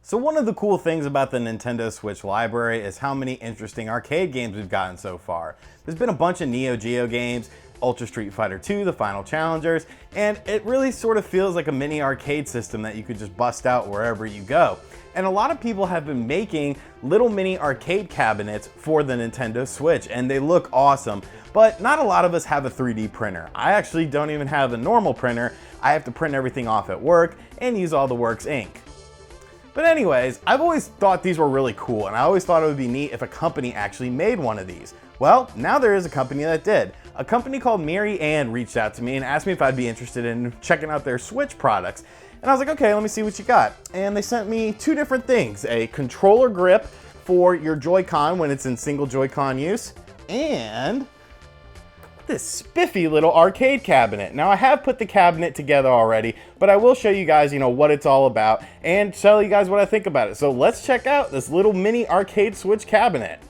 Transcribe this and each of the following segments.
So one of the cool things about the Nintendo Switch library is how many interesting arcade games we've gotten so far. There's been a bunch of Neo Geo games, Ultra Street Fighter 2, the Final Challengers, and it really sort of feels like a mini arcade system that you could just bust out wherever you go. And a lot of people have been making little mini arcade cabinets for the Nintendo Switch, and they look awesome. But not a lot of us have a 3D printer. I actually don't even have a normal printer. I have to print everything off at work and use all the works ink. But anyways, I've always thought these were really cool, and I always thought it would be neat if a company actually made one of these. Well, now there is a company that did. A company called Myriann reached out to me and asked me if I'd be interested in checking out their Switch products. And I was like, okay, let me see what you got. And they sent me two different things: a controller grip for your Joy-Con when it's in single Joy-Con use, and this spiffy little arcade cabinet. Now I have put the cabinet together already, but I will show you guys, what it's all about and tell you guys what I think about it. So let's check out this little mini arcade Switch cabinet.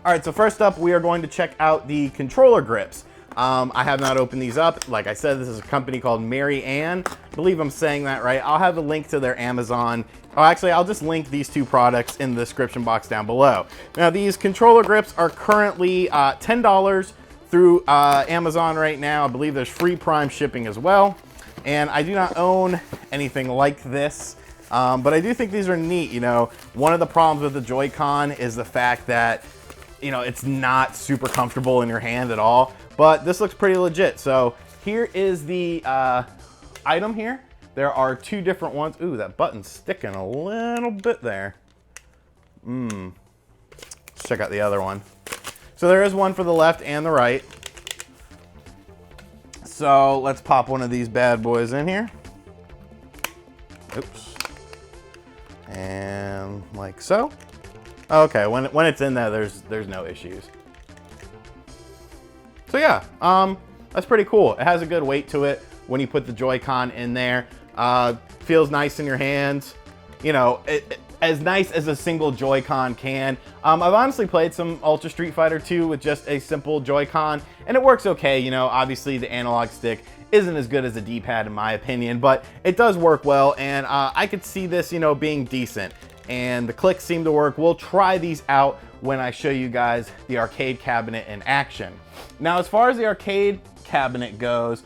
All right, so first up, we are going to check out the controller grips. I have not opened these up. Like I said, this is a company called Myriann. I believe I'm saying that right. I'll have a link to their Amazon. Oh, actually, I'll just link these two products in the description box down below. Now, these controller grips are currently $10 through Amazon right now. I believe there's free Prime shipping as well. And I do not own anything like this, but I do think these are neat. One of the problems with the Joy-Con is the fact that it's not super comfortable in your hand at all, but this looks pretty legit. So here is the item here. There are two different ones. Ooh, that button's sticking a little bit there. Let's check out the other one. So there is one for the left and the right. So let's pop one of these bad boys in here. Oops. And like so. Okay, when it's in there, there's no issues. So yeah, that's pretty cool. It has a good weight to it when you put the Joy-Con in there. Feels nice in your hands. As nice as a single Joy-Con can. I've honestly played some Ultra Street Fighter 2 with just a simple Joy-Con, and it works okay. Obviously the analog stick isn't as good as a D-pad in my opinion, but it does work well, and I could see this, being decent. And the clicks seem to work. We'll try these out when I show you guys the arcade cabinet in action. Now, as far as the arcade cabinet goes,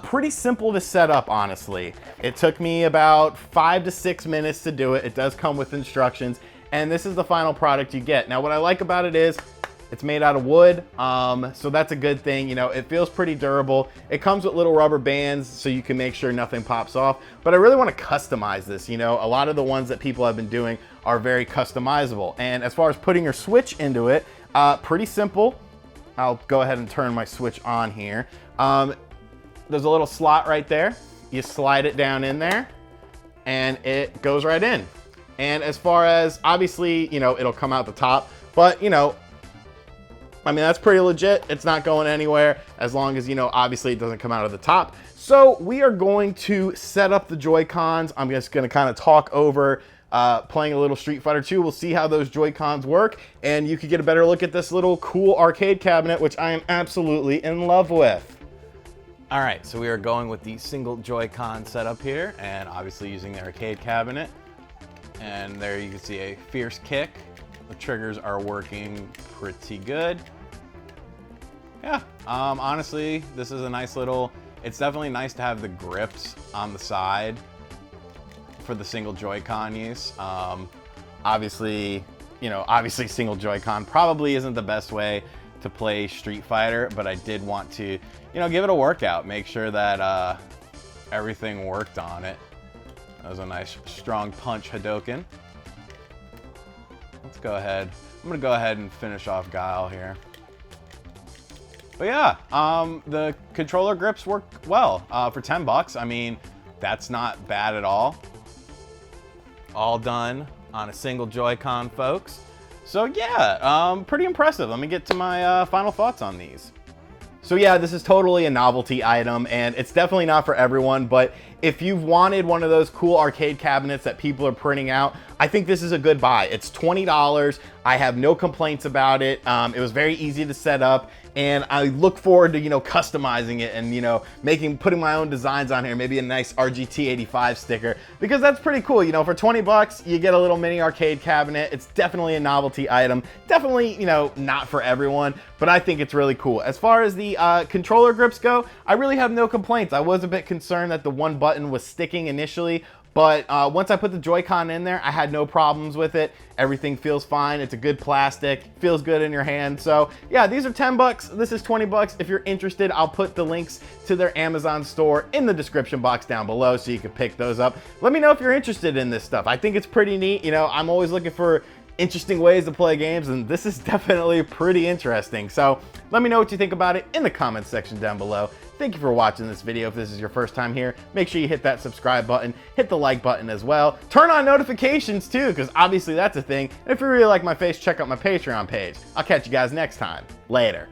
pretty simple to set up, honestly. It took me about 5 to 6 minutes to do it. It does come with instructions, and this is the final product you get. Now, what I like about it is it's made out of wood, so that's a good thing. It feels pretty durable. It comes with little rubber bands so you can make sure nothing pops off, but I really want to customize this. A lot of the ones that people have been doing are very customizable. And as far as putting your Switch into it, pretty simple. I'll go ahead and turn my Switch on here. There's a little slot right there. You slide it down in there and it goes right in. And as far as, obviously, it'll come out the top, but that's pretty legit. It's not going anywhere as long as, obviously it doesn't come out of the top. So we are going to set up the Joy-Cons. I'm just going to kind of talk over playing a little Street Fighter 2. We'll see how those Joy-Cons work, and you can get a better look at this little cool arcade cabinet, which I am absolutely in love with. All right, so we are going with the single Joy-Con setup here, and obviously using the arcade cabinet. And there you can see a fierce kick. The triggers are working pretty good. Yeah, honestly, this is a nice little, it's definitely nice to have the grips on the side for the single Joy-Con use. Obviously single Joy-Con probably isn't the best way to play Street Fighter, but I did want to, give it a workout, make sure that everything worked on it. That was a nice strong punch Hadoken. Let's go ahead. I'm gonna go ahead and finish off Guile here. But yeah, the controller grips work well for 10 bucks. That's not bad at all. All done on a single Joy-Con, folks. So yeah, pretty impressive. Let me get to my final thoughts on these. So yeah, this is totally a novelty item, and it's definitely not for everyone, but if you've wanted one of those cool arcade cabinets that people are printing out, I think this is a good buy. It's $20. I have no complaints about it. It was very easy to set up, and I look forward to, you know, customizing it and, you know, putting my own designs on here, maybe a nice RGT 85 sticker, because that's pretty cool. You know, for 20 bucks, you get a little mini arcade cabinet. It's definitely a novelty item. Definitely, you know, not for everyone, but I think it's really cool. As far as the controller grips go, I really have no complaints. I was a bit concerned that the one button was sticking initially, but once I put the Joy-Con in there, I had no problems with it. Everything feels fine. It's a good plastic, feels good in your hand. So yeah, these are 10 bucks. This is 20 bucks. If you're interested, I'll put the links to their Amazon store in the description box down below so you can pick those up. Let me know if you're interested in this stuff. I think it's pretty neat. You know, I'm always looking for interesting ways to play games, and this is definitely pretty interesting. So let me know what you think about it in the comments section down below. Thank you for watching this video. If this is your first time here, make sure you hit that subscribe button, hit the like button as well. Turn on notifications too, because obviously that's a thing. And if you really like my face, check out my Patreon page. I'll catch you guys next time. Later.